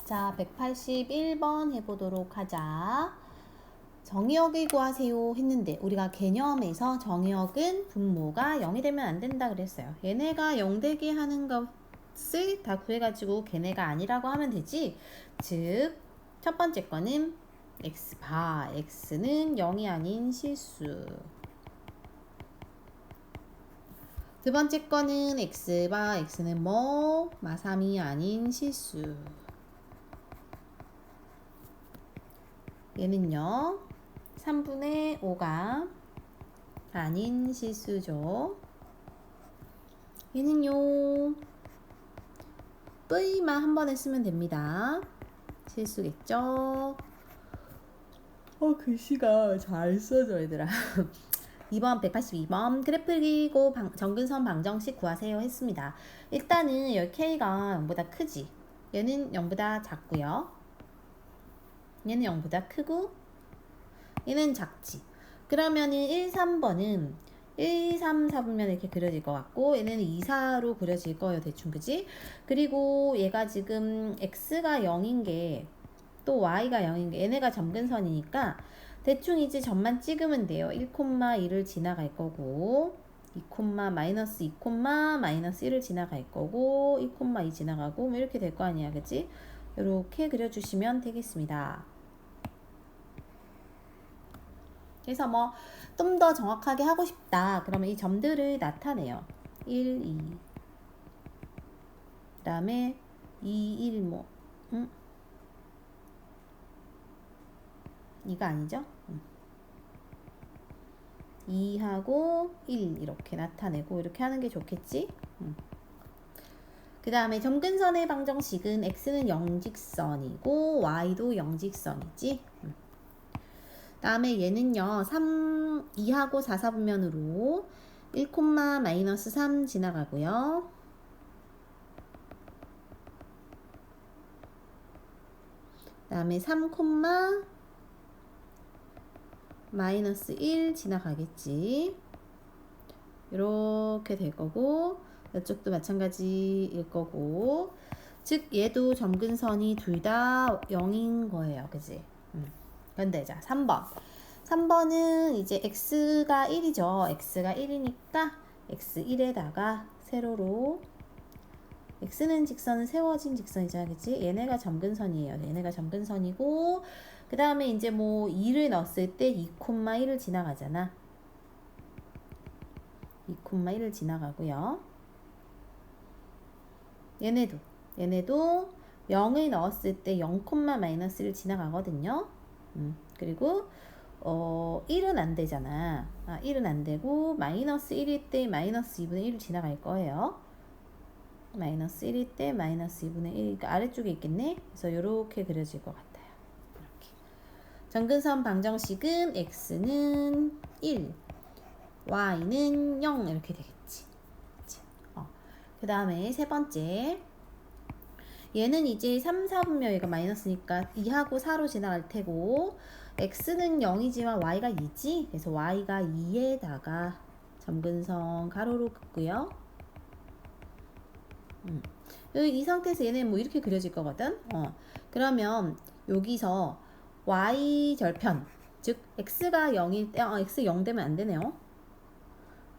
자, 181번 해보도록 하자. 정의역을 구하세요 했는데 우리가 개념에서 정의역은 분모가 0이 되면 안 된다 그랬어요. 얘네가 0 되게 하는 것을 다 구해가지고 걔네가 아니라고 하면 되지. 즉, 첫 번째 거는 x바, x는 0이 아닌 실수. 두 번째 거는 x바, x는 뭐? 마3이 아닌 실수. 얘는요 3분의 5가 아닌 실수죠. 얘는요 뿌이만 한 번에 쓰면 됩니다. 실수겠죠. 글씨가 잘 써져 얘들아. 2번 182번 그래프 그리고 정근선 방정식 구하세요 했습니다. 일단은 여기 K가 0보다 크지. 얘는 0보다 작고요. 얘는 0보다 크고 얘는 작지. 그러면은 1, 3번은 1, 3, 4분면 이렇게 그려질 것 같고 얘는 2, 4로 그려질 거예요. 대충 그지? 그리고 얘가 지금 x가 0인 게 또 y가 0인 게 얘네가 점근선이니까 대충 이제 점만 찍으면 돼요. 1,2를 지나갈 거고 2, 마이너스 2, 마이너스 1을 지나갈 거고 2,2 지나가고 뭐 이렇게 될 거 아니야. 그치? 이렇게 그려주시면 되겠습니다. 그래서 뭐 좀 더 정확하게 하고 싶다 그러면 이 점들을 나타내요. 1, 2 그 다음에 2, 1 뭐 2가 아니죠? 2하고 1 이렇게 나타내고 이렇게 하는 게 좋겠지? 그 다음에 점근선의 방정식은 x는 영직선이고 y도 영직선이지. 다음에 얘는요 3, 2하고 4, 4분면으로 1, 마이너스 3 지나가고요. 그 다음에 3, 마이너스 1 지나가겠지. 이렇게 될 거고 이쪽도 마찬가지일 거고 즉 얘도 점근선이 둘 다 0인 거예요. 그지? 근데 자 3번은 이제 x가 1이죠. x가 1이니까 x1에다가 세로로 x는 직선은 세워진 직선이잖아. 그치? 얘네가 점근선이에요. 얘네가 점근선이고 그 다음에 이제 뭐 2를 넣었을 때 2,1을 지나가잖아. 2,1을 지나가고요. 얘네도 0을 넣었을 때 0, 마이너스를 지나가거든요. 그리고 1은 안 되잖아. 1은 안 되고 마이너스 1일 때 마이너스 2분의 1을 지나갈 거예요. 마이너스 1일 때 마이너스 2분의 1, 그러니까 아래쪽에 있겠네. 그래서 이렇게 그려질 것 같아요. 이렇게. 점근선 방정식은 x는 1, y는 0 이렇게 되겠지. 그 다음에 세 번째 얘는 이제 3, 4분면 얘가 마이너스니까 2하고 4로 지나갈 테고 x는 0이지만 y가 2지. 그래서 y가 2에다가 점근선 가로로 긋고요. 이 상태에서 얘는 뭐 이렇게 그려질 거거든. 그러면 여기서 y 절편 즉 x가 0일 때 x 0 되면 안 되네요.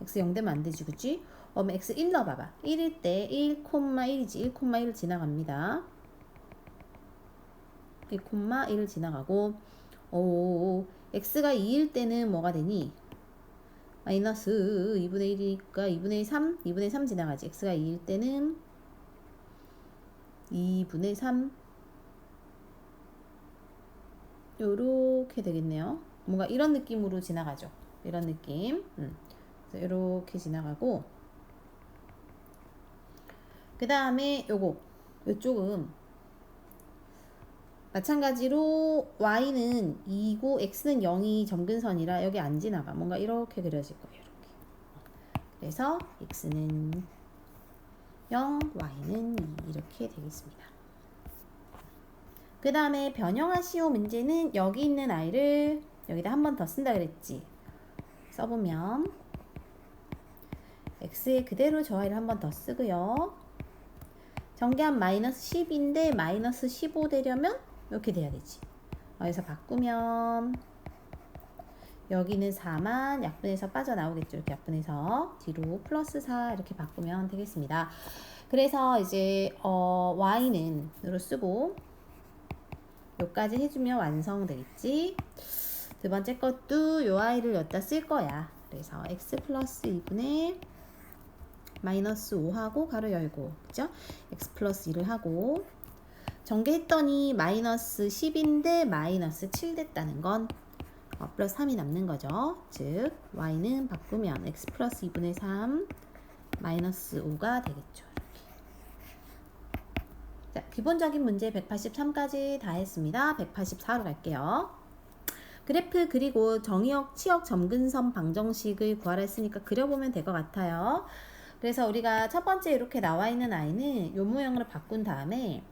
x 0 되면 안 되지. 그치? x 1 넣어봐봐. 1일 때 1, 1이지. 1,1을 지나갑니다. 1,1을 지나가고 x가 2일 때는 뭐가 되니? 마이너스 2분의 1이니까 2분의 3 지나가지. x가 2일 때는 2분의 3 요렇게 되겠네요. 뭔가 이런 느낌으로 지나가죠. 이런 느낌. 그래서 이렇게 지나가고 그 다음에 요쪽은 마찬가지로 y는 2고 x는 0이 점근선이라 여기 안 지나가. 뭔가 이렇게 그려질 거예요. 이렇게. 그래서 x는 0, y는 2 이렇게 되겠습니다. 그 다음에 변형하시오 문제는 여기 있는 i를 여기다 한 번 더 쓴다 그랬지. 써보면 x에 그대로 저 i를 한 번 더 쓰고요. 전개한 마이너스 10인데 마이너스 15 되려면 이렇게 돼야 되지. 여기서 바꾸면 여기는 4만 약분해서 빠져나오겠죠. 이렇게 약분해서 뒤로 플러스 4 이렇게 바꾸면 되겠습니다. 그래서 이제 y는 으로 쓰고 요까지 해주면 완성되겠지. 두 번째 것도 요 i를 여기다 쓸 거야. 그래서 x 플러스 2분의 마이너스 5하고 가로 열고, 그죠? x 플러스 1을 하고 전개했더니 마이너스 10인데 마이너스 7 됐다는 건 플러스 3이 남는 거죠. 즉 y는 바꾸면 x 플러스 2분의 3 마이너스 5가 되겠죠. 자, 기본적인 문제 183까지 다 했습니다. 184로 갈게요. 그래프 그리고 정의역, 치역, 점근선 방정식을 구하라 했으니까 그려보면 될 것 같아요. 그래서 우리가 첫 번째 이렇게 나와 있는 아이는 요 모형으로 바꾼 다음에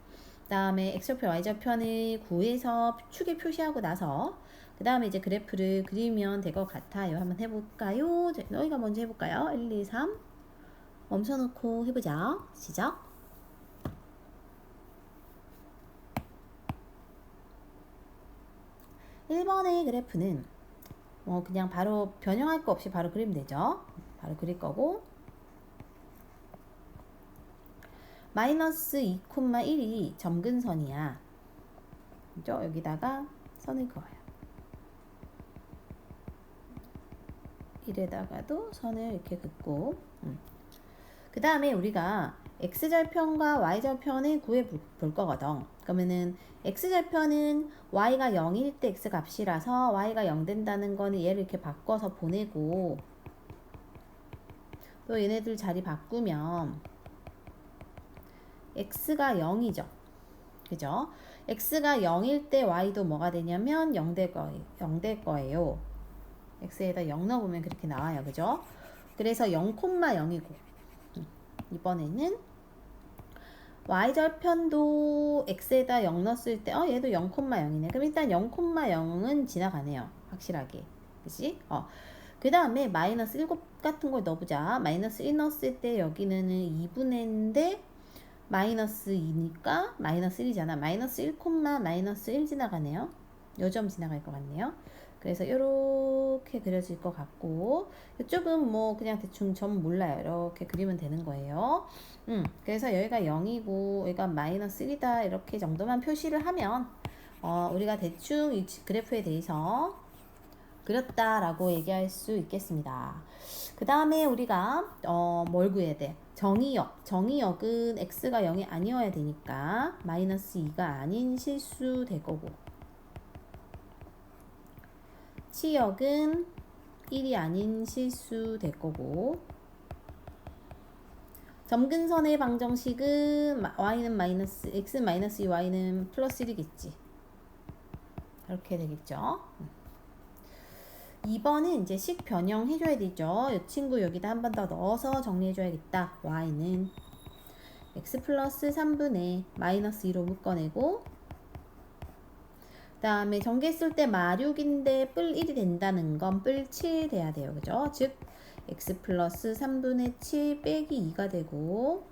x좌표, y좌편을 구해서 축에 표시하고 나서 그 다음에 이제 그래프를 그리면 될 것 같아요. 한번 해볼까요? 너희가 먼저 해볼까요? 1, 2, 3 멈춰놓고 해보자. 시작. (1번의) 그래프는 그냥 바로 변형할 거 없이 바로 그리면 되죠. 바로 그릴 거고 마이너스 2,1이 점근선이야. 그죠? 여기다가 선을 그어요. 1에다가도 선을 이렇게 긋고 그 다음에 우리가 x절편과 y절편을 구해 볼 거거든. 그러면은 x절편은 y가 0일 때 x 값이라서 y가 0 된다는 거는 얘를 이렇게 바꿔서 보내고 또 얘네들 자리 바꾸면 x가 0이죠. 그죠? x가 0일 때 y도 뭐가 되냐면 0 될 거예요. 0 될 거예요. x에다 0 넣어보면 그렇게 나와요. 그죠? 그래서 0,0이고 이번에는 y절편도 x에다 0 넣었을 때 얘도 0,0이네. 그럼 일단 0,0은 지나가네요. 확실하게. 그치? 그 다음에 마이너스 7 같은 걸 넣어보자. 마이너스 1 넣었을 때 여기는 2분의인데 마이너스 2니까 마이너스 1이잖아. 마이너스 1, 마이너스 1 지나가네요. 요 점 지나갈 것 같네요. 그래서 이렇게 그려질 것 같고 이쪽은 뭐 그냥 대충 점 몰라요. 이렇게 그리면 되는 거예요. 그래서 여기가 0이고 여기가 마이너스 1이다 이렇게 정도만 표시를 하면 우리가 대충 이 그래프에 대해서 그렸다라고 얘기할 수 있겠습니다. 그 다음에 우리가 뭘 구해야 돼? 정의역. 정의역은 x가 0이 아니어야 되니까 마이너스 2가 아닌 실수 될 거고 치역은 1이 아닌 실수 될 거고 점근선의 방정식은 y는 마이너스 x는 마이너스 2 y는 플러스 1이겠지. 이렇게 되겠죠. 2번은 이제 식 변형해줘야 되죠. 이 친구 여기다 한 번 더 넣어서 정리해줘야겠다. y는 x 플러스 3분의 마이너스 2로 묶어내고 그 다음에 전개했을 때 마6인데 뿔 1이 된다는 건 뿔 7 돼야 돼요. 그죠? 즉 x 플러스 3분의 7 빼기 2가 되고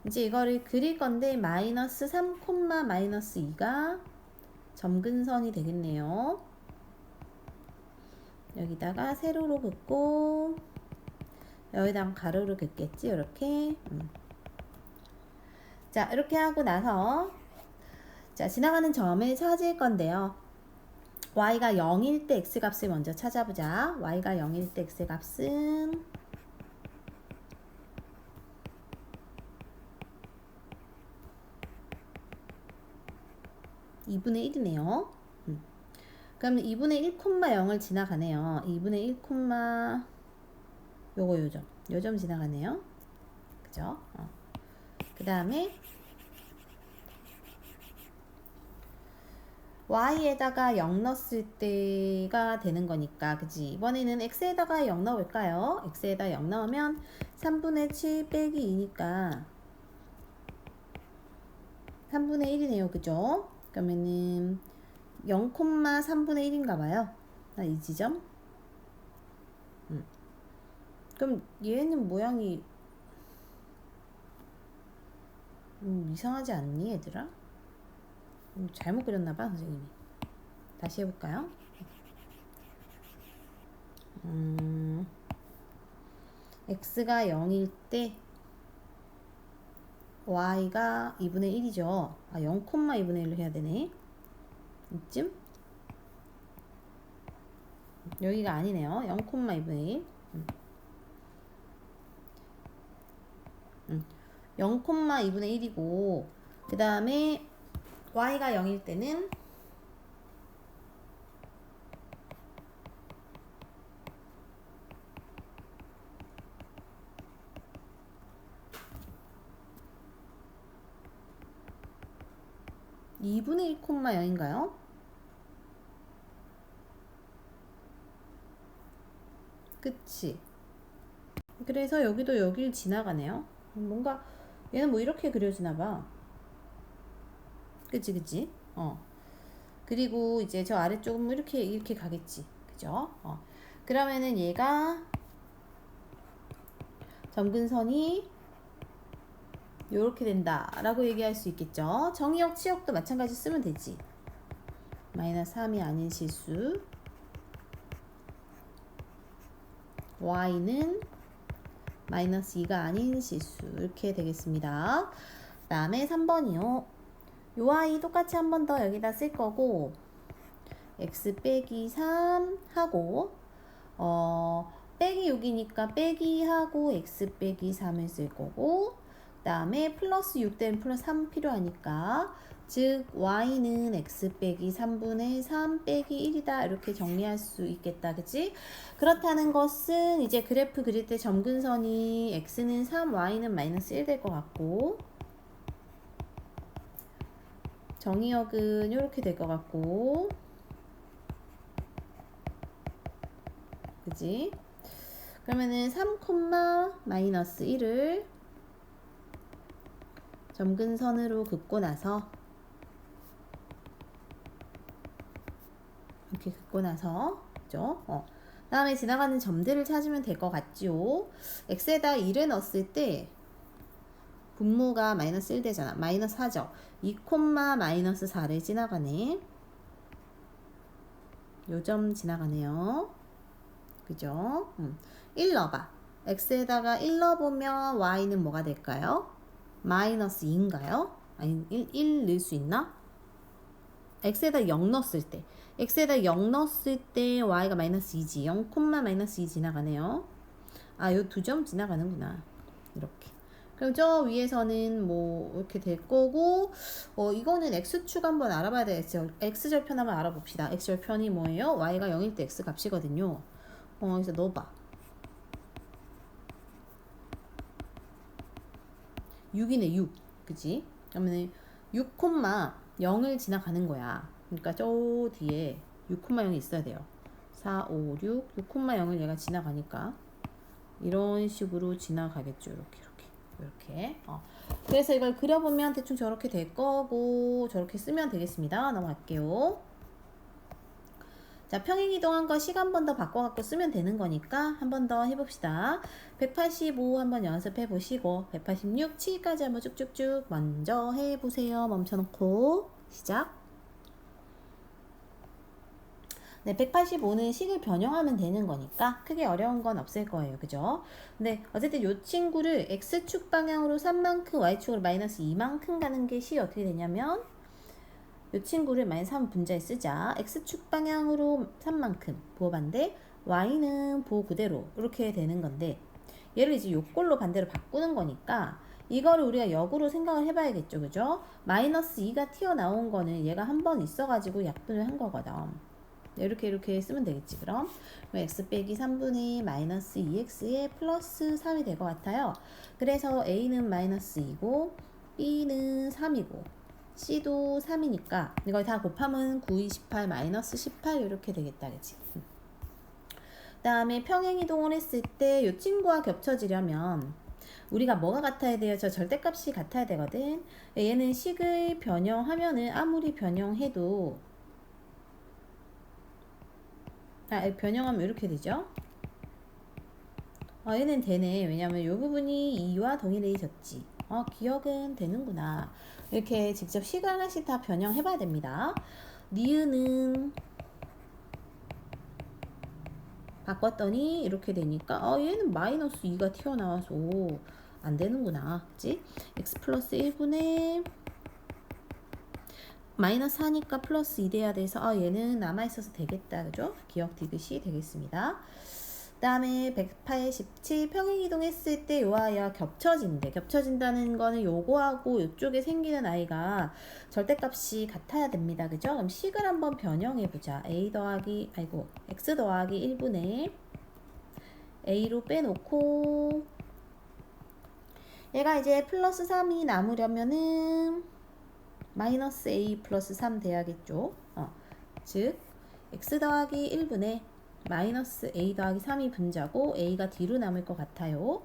이제 이거를 그릴 건데 마이너스 3, 마이너스 2가 점근선이 되겠네요. 여기다가 세로로 긋고 여기다가 가로로 긋겠지. 이렇게 자 이렇게 하고 나서 자 지나가는 점을 찾을 건데요. y가 0일 때 x값을 먼저 찾아보자. y가 0일 때 x값은 2분의 1이네요. 그럼 2분의 1, 0을 지나가네요. 2분의 1, 요점 지나가네요. 그죠? 그 다음에 y에다가 0 넣었을 때가 되는 거니까 그지? 이번에는 x에다가 0 넣어볼까요? x에다 0 넣으면 3분의 7 빼기 2니까 3분의 1이네요. 그죠? 그러면은 0,3분의 1인가 봐요. 이 지점. 그럼 얘는 모양이 이상하지 않니 얘들아? 잘못 그렸나봐 선생님이. 다시 해볼까요? x가 0일 때 y가 2분의 1이죠. 0, 2분의 1로 해야 되네. 이쯤? 여기가 아니네요. 0, 2분의 1. 0, 2분의 1이고 그 다음에 y가 0일 때는 2분의 1, 0인가요? 그치? 그래서 여기도 여길 지나가네요. 뭔가 얘는 뭐 이렇게 그려지나봐. 그치? 그리고 이제 저 아래쪽은 뭐 이렇게 가겠지. 그죠? 그러면은 얘가 점근선이 요렇게 된다 라고 얘기할 수 있겠죠. 정의역, 치역도 마찬가지 쓰면 되지. 마이너스 3이 아닌 실수, y는 마이너스 2가 아닌 실수, 이렇게 되겠습니다. 그 다음에 3번이요. 요 y 똑같이 한 번 더 여기다 쓸 거고 x 빼기 3 하고 빼기 6이니까 빼기 하고 x 빼기 3을 쓸 거고 그 다음에 플러스 6 되면 플러스 3 필요하니까 즉 y는 x 빼기 3분의 3 빼기 1이다 이렇게 정리할 수 있겠다. 그치? 그렇다는 것은 이제 그래프 그릴 때 점근선이 x는 3 y는 마이너스 1 될 것 같고 정의역은 이렇게 될 것 같고 그지? 그러면은 3, 마이너스 1을 점근선으로 긋고 나서 이렇게 긋고 나서 그죠? 다음에 지나가는 점들을 찾으면 될 것 같지요. x에다 1을 넣었을 때 분모가 마이너스 1 되잖아. 마이너스 4죠. 2, 마이너스 4를 지나가네. 요 점 지나가네요. 그죠? 1 넣어봐. x에다가 1 넣어보면 y는 뭐가 될까요? 마이너스 2인가요? 아니 1 넣을 수 있나? x에다 0 넣었을 때 x에다 0 넣었을 때 y가 마이너스 2지. 0, 마이너스 2 지나가네요. 요 두 점 지나가는구나. 이렇게. 그럼 저 위에서는 뭐 이렇게 될 거고 이거는 x축 한번 알아봐야 되겠죠. x절편 한번 알아봅시다. x절편이 뭐예요? y가 0일 때 x 값이거든요. 그래서 넣어봐. 6이네 6. 그치? 그러면 6, 0을 지나가는 거야. 그러니까 저 뒤에 6, 0이 있어야 돼요. 4, 5, 6, 6, 0을 얘가 지나가니까 이런 식으로 지나가겠죠. 이렇게. 그래서 이걸 그려보면 대충 저렇게 될 거고 저렇게 쓰면 되겠습니다. 넘어갈게요. 자, 평행이동한 거 시간 한 번 더 바꿔갖고 쓰면 되는 거니까 한 번 더 해봅시다. 185 한번 연습해 보시고 186, 7까지 한번 쭉쭉쭉 먼저 해보세요. 멈춰놓고 시작. 네, 185는 식을 변형하면 되는 거니까 크게 어려운 건 없을 거예요. 그죠? 근데 어쨌든 이 친구를 x축 방향으로 3만큼 y축으로 마이너스 2만큼 가는 게 식이 어떻게 되냐면 이 친구를 마이너스 3 분자에 쓰자. x축 방향으로 3만큼 부호반대 y는 부호 그대로 이렇게 되는 건데 얘를 이제 요꼴로 반대로 바꾸는 거니까 이거를 우리가 역으로 생각을 해봐야겠죠. 그죠? 마이너스 2가 튀어나온 거는 얘가 한 번 있어가지고 약분을 한 거거든. 이렇게 쓰면 되겠지. 그럼 x 빼기 3분의 마이너스 2x에 플러스 3이 될 것 같아요. 그래서 a는 마이너스 2고 b는 3이고 c도 3이니까 이걸 다 곱하면 9, 28, 마이너스 18 이렇게 되겠다. 그치? 그 다음에 평행이동을 했을 때 이 친구와 겹쳐지려면 우리가 뭐가 같아야 돼요? 저 절대값이 같아야 되거든. 얘는 식을 변형하면은 아무리 변형해도 변형하면 이렇게 되죠. 얘는 되네. 왜냐면 이 부분이 2와 동일해졌지. 기억은 되는구나. 이렇게 직접 식을 하나씩 다 변형해 봐야 됩니다. 니은은 바꿨더니 이렇게 되니까 얘는 마이너스 2가 튀어나와서 안 되는구나. 그치? x 플러스 1분의 마이너스 4니까 플러스 2 돼야 돼서 얘는 남아있어서 되겠다. 그죠? 기억 디귿이 되겠습니다. 그 다음에 187 평행이동했을 때 요와 야 겹쳐진대. 겹쳐진다는 거는 요거하고 요쪽에 생기는 아이가 절대값이 같아야 됩니다. 그죠? 그럼 식을 한번 변형해보자. x 더하기 1분의 a로 빼놓고 얘가 이제 플러스 3이 남으려면은 마이너스 a 플러스 3 돼야겠죠. 즉 x 더하기 1분의 마이너스 a 더하기 3이 분자고 a가 뒤로 남을 것 같아요.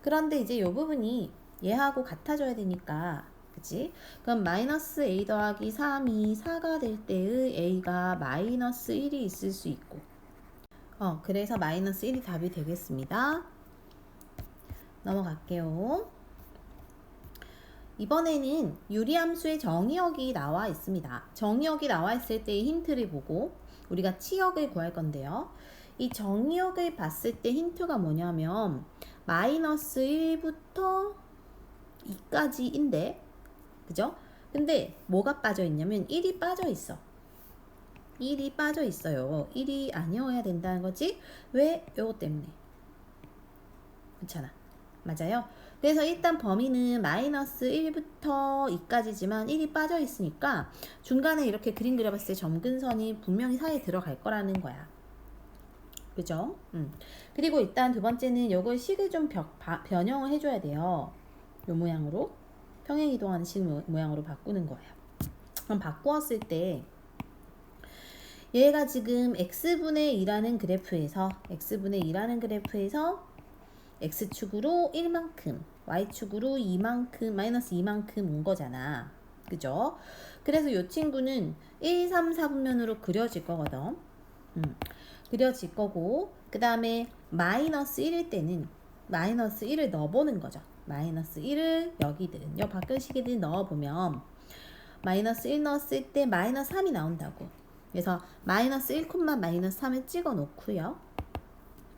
그런데 이제 이 부분이 얘하고 같아져야 되니까 그치? 그럼 마이너스 a 더하기 3이 4가 될 때의 a가 마이너스 1이 있을 수 있고 그래서 마이너스 1이 답이 되겠습니다. 넘어갈게요. 이번에는 유리함수의 정의역이 나와 있습니다. 정의역이 나와 있을 때의 힌트를 보고 우리가 치역을 구할 건데요. 이 정의역을 봤을 때 힌트가 뭐냐면 마이너스 1부터 2까지인데 그죠? 근데 뭐가 빠져 있냐면 1이 빠져 있어. 1이 빠져 있어요. 1이 아니어야 된다는 거지. 왜? 요거 때문에. 그렇잖아. 맞아요. 그래서 일단 범위는 마이너스 1부터 2까지지만 1이 빠져 있으니까 중간에 이렇게 그림 그려봤을 때 점근선이 분명히 사이에 들어갈 거라는 거야. 그죠? 그리고 일단 두 번째는 요걸 식을 좀 변형을 해줘야 돼요. 요 모양으로 평행이동하는 식 모양으로 바꾸는 거예요. 그럼 바꾸었을 때 얘가 지금 x분의 2라는 그래프에서 x축으로 1만큼 y축으로 2만큼 마이너스 2만큼 온 거잖아. 그죠? 그래서 이 친구는 1, 3, 4분면으로 그려질 거거든. 그려질 거고 그 다음에 마이너스 1일 때는 마이너스 1을 넣어보는 거죠. 마이너스 1을 여기든 요 밖글식에든 넣어보면 마이너스 1 넣었을 때 마이너스 3이 나온다고. 그래서 마이너스 1, 마이너스 3을 찍어 놓고요.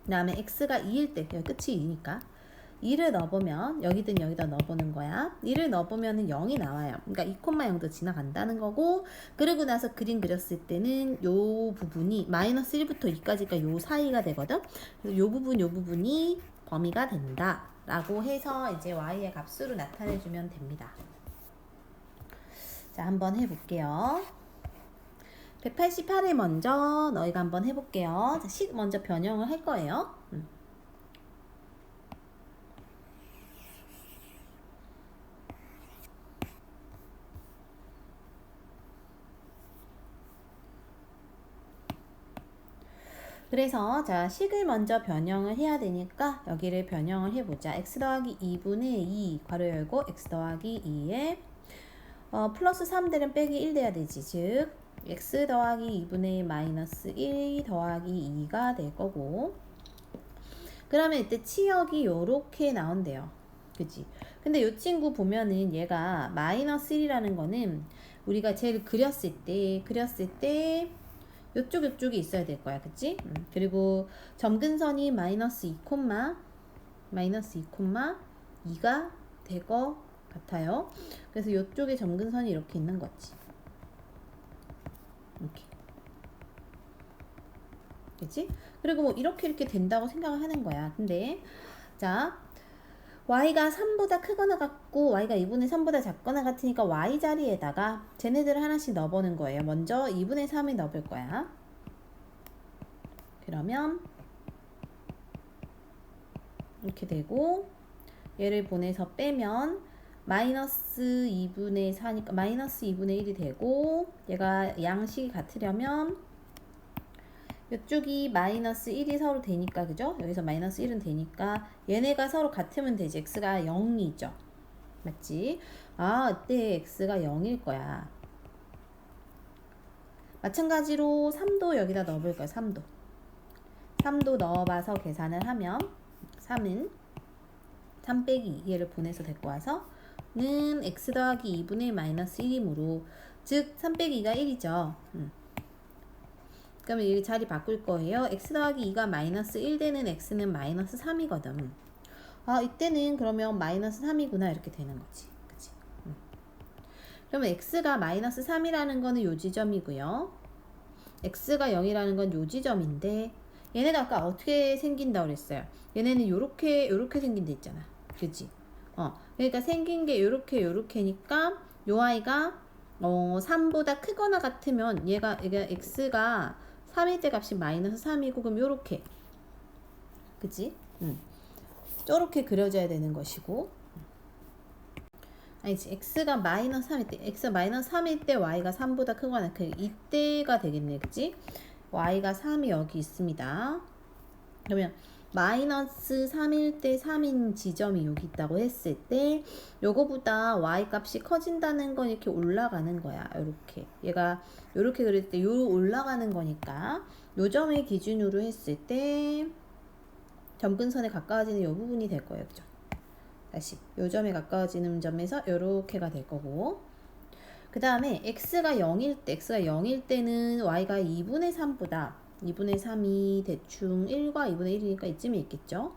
그 다음에 x가 2일 때 끝이 2니까 2를 넣어보면 여기든 여기다 넣어보는 거야. 2를 넣어보면 0이 나와요. 그러니까 2,0도 지나간다는 거고 그러고 나서 그림 그렸을 때는 요 부분이 마이너스 1부터 2까지가 요 사이가 되거든. 그래서 요 부분이 범위가 된다 라고 해서 이제 y의 값으로 나타내주면 됩니다. 자, 한번 해볼게요. 188을 먼저 너희가 한번 해볼게요. 자, 식 먼저 변형을 할 거예요. 그래서 자 식을 먼저 변형을 해야 되니까 여기를 변형을 해보자. x 더하기 2분의 2 괄호 열고 x 더하기 2에 플러스 3되는 빼기 1 돼야 되지. 즉 x 더하기 2분의 마이너스 1 더하기 2가 될 거고 그러면 이때 치역이 요렇게 나온대요. 그치? 근데 요 친구 보면은 얘가 마이너스 1이라는 거는 우리가 쟤를 그렸을 때 요쪽이 있어야 될 거야. 그치? 그리고 점근선이 마이너스 2가 될 것 같아요. 그래서 요쪽에 점근선이 이렇게 있는 거지. 이렇게. 그치? 그리고 뭐 이렇게 된다고 생각을 하는 거야. 근데 자 y가 3보다 크거나 같고 y가 2분의 3보다 작거나 같으니까 y 자리에다가 쟤네들을 하나씩 넣어보는 거예요. 먼저 2분의 3을 넣어볼 거야. 그러면 이렇게 되고 얘를 보내서 빼면 마이너스 2분의 4니까 마이너스 2분의 1이 되고 얘가 양식이 같으려면 이쪽이 마이너스 1이 서로 되니까 그죠? 여기서 마이너스 1은 되니까 얘네가 서로 같으면 되지. x가 0이죠. 맞지? 이때 x가 0일 거야. 마찬가지로 3도 여기다 넣어볼 거야. 3도 넣어봐서 계산을 하면 3은 3 빼기 2얘를 보내서 데리고 와서 x 더하기 2분의 마이너스 1이므로 즉 3 빼기 2가 1이죠. 그러면 이 자리 바꿀 거예요. x 더하기 2가 마이너스 1 되는 x는 마이너스 3이거든. 아, 이때는 그러면 마이너스 3이구나 이렇게 되는 거지. 그치? 그러면 x가 마이너스 3이라는 거는 요 지점이고요. x가 0이라는 건 요 지점인데 얘네가 아까 어떻게 생긴다고 그랬어요? 얘네는 요렇게 생긴다 했잖아. 그치? 그러니까 생긴 게 요렇게니까 요 아이가 3보다 크거나 같으면 얘가 x가 3일 때 값이 마이너스 3이고 그럼 요렇게 그치? 저렇게 그려져야 되는 것이고 아니지 x가 마이너스 3일 때 x가 마이너스 3일 때 y가 3보다 크거나 이때가 되겠네 그치? y가 3이 여기 있습니다. 그러면 마이너스 3일 때 3인 지점이 여기 있다고 했을 때 요거보다 y 값이 커진다는 건 이렇게 올라가는 거야. 요렇게 얘가 요렇게 그릴 때 요 올라가는 거니까 요 점을 기준으로 했을 때 점근선에 가까워지는 요 부분이 될 거예요. 그죠? 다시 요 점에 가까워지는 점에서 요렇게가 될 거고 그 다음에 x가 0일 때는 y가 2분의 3보다 2분의 3이 대충 1과 2분의 1이니까 이쯤에 있겠죠.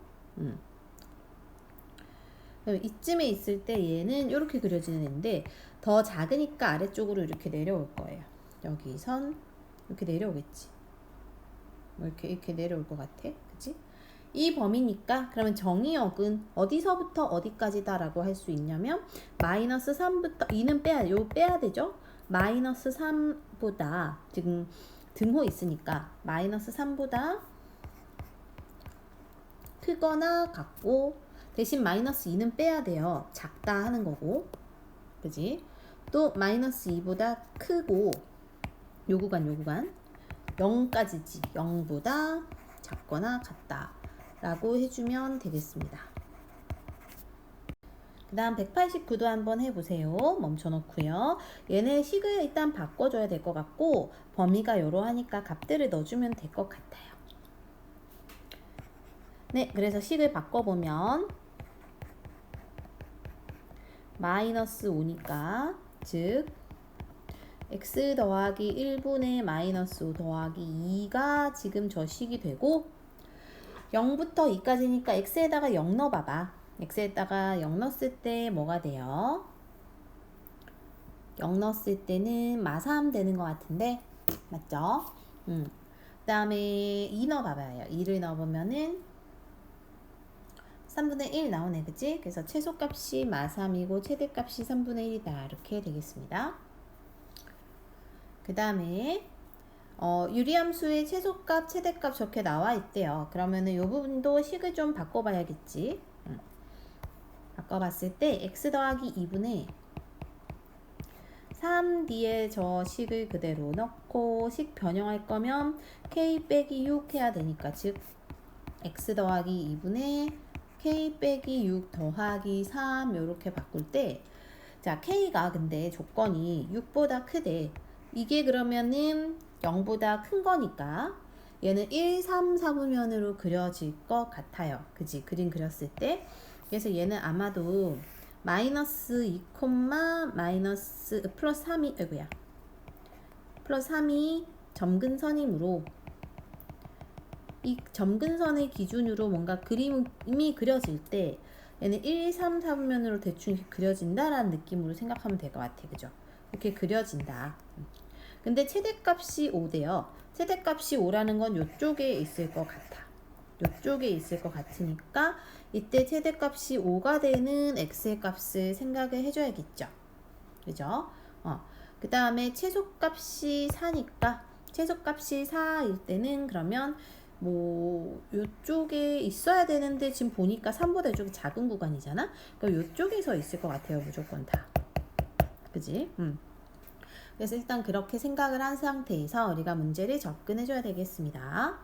이쯤에 있을 때 얘는 이렇게 그려지는 애인데 더 작으니까 아래쪽으로 이렇게 내려올 거예요. 여기 선 이렇게 내려오겠지. 뭐 이렇게 내려올 것 같아. 그치? 이 범위니까 그러면 정의역은 어디서부터 어디까지다 라고 할 수 있냐면 마이너스 3부터 2는 빼야 되죠. 마이너스 3보다 지금 등호 있으니까 마이너스 3보다 크거나 같고 대신 마이너스 2는 빼야 돼요. 작다 하는 거고 그지? 또 마이너스 2보다 크고 요 구간 0까지지 0보다 작거나 같다 라고 해주면 되겠습니다. 그 다음 189도 한번 해보세요. 멈춰놓고요. 얘네 식을 일단 바꿔줘야 될 것 같고 범위가 요러하니까 값들을 넣어주면 될 것 같아요. 네, 그래서 식을 바꿔보면 마이너스 5니까 즉 x 더하기 1분의 마이너스 5 더하기 2가 지금 저 식이 되고 0부터 2까지니까 x에다가 0 넣어봐봐. x에다가 0 넣었을 때 뭐가 돼요? 0 넣었을 때는 마3 되는 것 같은데 맞죠? 그 다음에 2 넣어봐봐요. 2를 넣어보면은 3분의 1 나오네 그치? 그래서 최소값이 마3이고 최대값이 3분의 1이다 이렇게 되겠습니다. 그 다음에 유리함수의 최소값, 최대값 저렇게 나와 있대요. 그러면은 이 부분도 식을 좀 바꿔봐야겠지. 바꿔봤을 때 x 더하기 2분의 3 뒤에 저 식을 그대로 넣고 식 변형할 거면 k 빼기 6 해야 되니까 즉 x 더하기 2분의 k 빼기 6 더하기 3 이렇게 바꿀 때 자 k가 근데 조건이 6보다 크대. 이게 그러면은 0보다 큰 거니까 얘는 1, 3, 4분면으로 그려질 것 같아요. 그지? 그림 그렸을 때. 그래서 얘는 아마도 마이너스 2, 마이너스 플러스 3이 아이고야. 플러스 3이 점근선이므로 이 점근선의 기준으로 뭔가 그림이 그려질 때 얘는 1, 3, 4분면으로 대충 그려진다라는 느낌으로 생각하면 될 것 같아. 그죠? 이렇게 그려진다. 근데 최대값이 5대요. 최대값이 5라는 건 이쪽에 있을 것 같아. 이쪽에 있을 것 같으니까 이때 최대값이 5가 되는 x의 값을 생각을 해줘야겠죠. 그죠? 그 다음에 최소값이 4니까 최소값이 4일 때는 그러면 뭐 이쪽에 있어야 되는데 지금 보니까 3보다 이쪽이 작은 구간이잖아. 그럼 이쪽에서 있을 것 같아요. 무조건 다. 그지? 그래서 일단 그렇게 생각을 한 상태에서 우리가 문제를 접근해줘야 되겠습니다.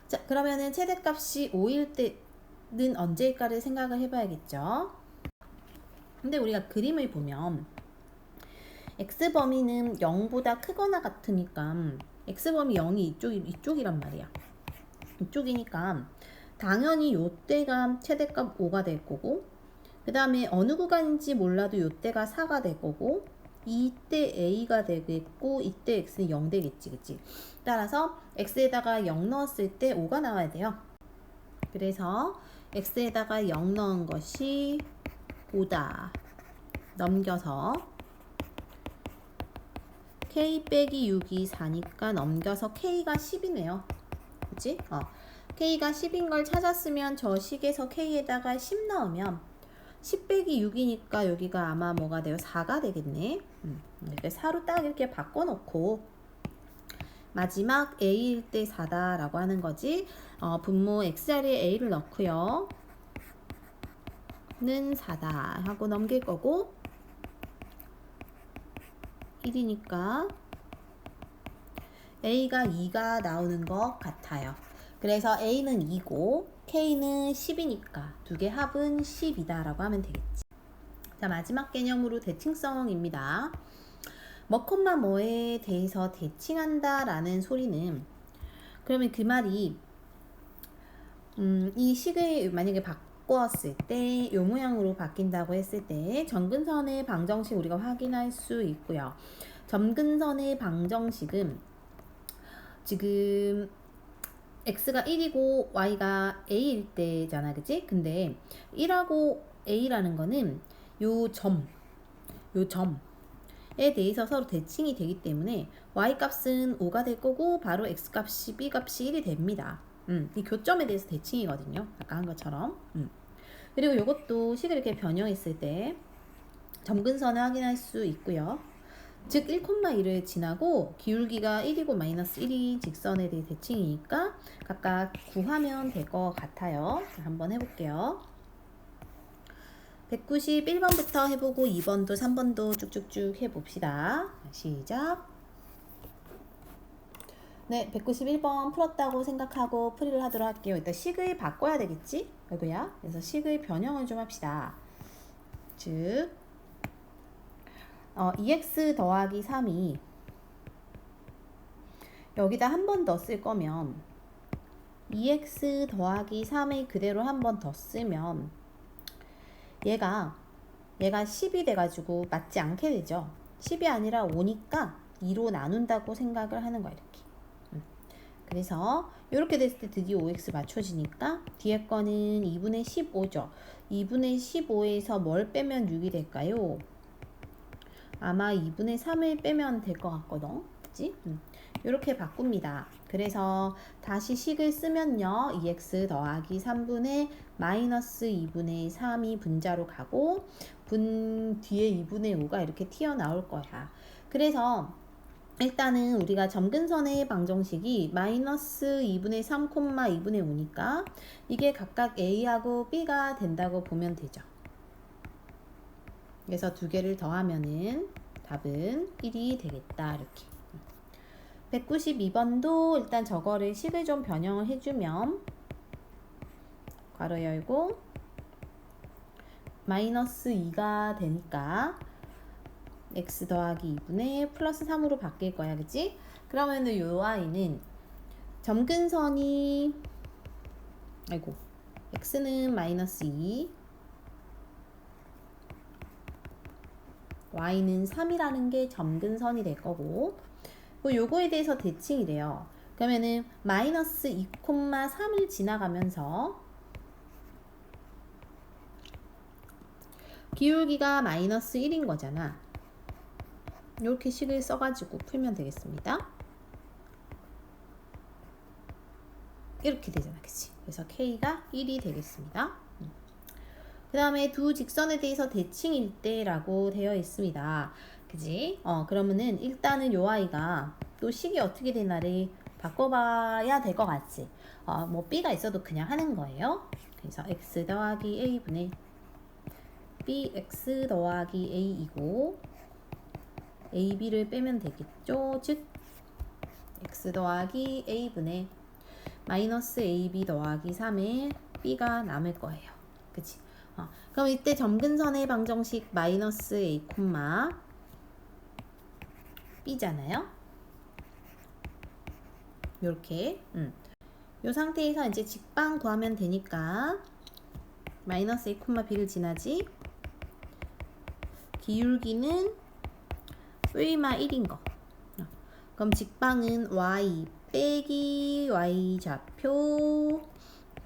자, 그러면은 최대값이 5일 때는 언제일까를 생각을 해봐야겠죠. 근데 우리가 그림을 보면 x범위는 0보다 크거나 같으니까 x범위 0이 이쪽이란 말이야. 이쪽이니까 당연히 요때가 최대값 5가 될 거고 그 다음에 어느 구간인지 몰라도 이때가 4가 될 거고 이때 a가 되겠고 이때 x는 0 되겠지, 그치? 따라서 x에다가 0 넣었을 때 5가 나와야 돼요. 그래서 x에다가 0 넣은 것이 5다. 넘겨서 k 빼기 6이 4니까 넘겨서 k가 10이네요. 그치? k가 10인 걸 찾았으면 저 식에서 k에다가 10 넣으면 10 빼기 6이니까 여기가 아마 뭐가 돼요? 4가 되겠네. 이렇게 4로 딱 이렇게 바꿔놓고 마지막 a일 때 4다 라고 하는 거지. 분모 x자리에 a를 넣고요. 는 4다 하고 넘길 거고 1이니까 a가 2가 나오는 것 같아요. 그래서 a는 2고 k는 10이니까 두 개 합은 10이다 라고 하면 되겠지. 자, 마지막 개념으로 대칭성입니다. 뭐, 뭐에 대해서 대칭한다 라는 소리는, 그러면 그 말이 이 식을 만약에 바꿨을 때 이 모양으로 바뀐다고 했을 때 점근선의 방정식 우리가 확인할 수 있고요. 점근선의 방정식은 지금 x가 1이고 y가 a일 때잖아, 그치? 근데 1하고 a라는 거는 요 점에 대해서 서로 대칭이 되기 때문에 y 값은 5가 될 거고 바로 x 값이 b 값이 1이 됩니다. 이 교점에 대해서 대칭이거든요. 아까 한 것처럼. 그리고 이것도 식을 이렇게 변형했을 때 점근선을 확인할 수 있고요. 즉 1,1을 지나고 기울기가 1이고 마이너스 1이 직선에 대해 대칭이니까 각각 구하면 될 것 같아요. 자, 한번 해볼게요. 191번부터 해보고 2번도 3번도 쭉쭉쭉 해봅시다. 시작. 네, 191번 풀었다고 생각하고 풀이를 하도록 할게요. 일단 식을 바꿔야 되겠지? 아이고야. 그래서 식을 변형을 좀 합시다. 즉 2x 더하기 3이 여기다 한 번 더 쓸 거면 2x 더하기 3을 그대로 한 번 더 쓰면 얘가 10이 돼가지고 맞지 않게 되죠. 10이 아니라 5니까 2로 나눈다고 생각을 하는 거야, 이렇게. 그래서 이렇게 됐을 때 드디어 5x 맞춰지니까 뒤에 거는 2분의 15죠. 2분의 15에서 뭘 빼면 6이 될까요? 아마 2분의 3을 빼면 될 것 같거든. 그치? 이렇게 바꿉니다. 그래서 다시 식을 쓰면요. 2x 더하기 3분의 마이너스 2분의 3이 분자로 가고 분 뒤에 2분의 5가 이렇게 튀어나올 거야. 그래서 일단은 우리가 점근선의 방정식이 마이너스 2분의 3, 2분의 5니까 이게 각각 a하고 b가 된다고 보면 되죠. 그래서 두 개를 더하면은 답은 1이 되겠다. 이렇게. 192번도 일단 저거를 식을 좀 변형을 해주면 괄호 열고 마이너스 2가 되니까 x 더하기 2분의 플러스 3으로 바뀔 거야, 그치? 그러면은 요 y는 점근선이 x는 마이너스 2 y는 3이라는 게 점근선이 될 거고 요거에 대해서 대칭이 돼요. 그러면은 마이너스 2,3을 지나가면서 기울기가 마이너스 1인 거잖아. 이렇게 식을 써가지고 풀면 되겠습니다. 이렇게 되잖아, 그치? 그래서 K가 1이 되겠습니다. 그 다음에 두 직선에 대해서 대칭일 때라고 되어 있습니다. 그지? 그러면은 일단은 요 아이가 또 식이 어떻게 되나를 바꿔봐야 될 것 같지? 뭐 B가 있어도 그냥 하는 거예요. 그래서 X 더하기 A분의 BX 더하기 A이고 AB를 빼면 되겠죠? 즉 X 더하기 A분의 마이너스 AB 더하기 3의 B가 남을 거예요. 그치? 그럼 이때 점근선의 방정식 마이너스 A, B잖아요. 요렇게 요 상태에서 이제 직방 구하면 되니까 마이너스 a, b를 지나지. 기울기는 3마 1인 거. 그럼 직방은 y 빼기 y 좌표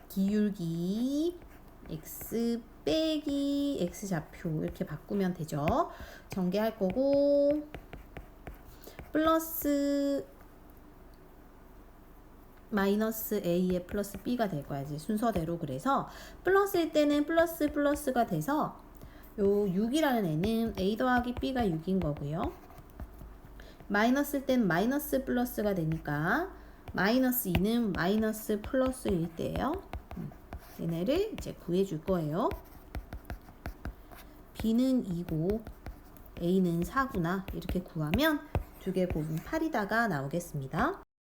기울기 x 빼기 x 좌표 이렇게 바꾸면 되죠. 전개할 거고 플러스 마이너스 a에 플러스 b가 될 거야. 이제 순서대로. 그래서 플러스일 때는 플러스 플러스가 돼서 요 6이라는 애는 a 더하기 b가 6인 거고요. 마이너스일 땐 마이너스 플러스가 되니까 마이너스 2는 마이너스 플러스 1 때예요. 얘네를 이제 구해 줄 거예요. b는 2고 a는 4구나. 이렇게 구하면 두 개 곱은 8이다가 나오겠습니다.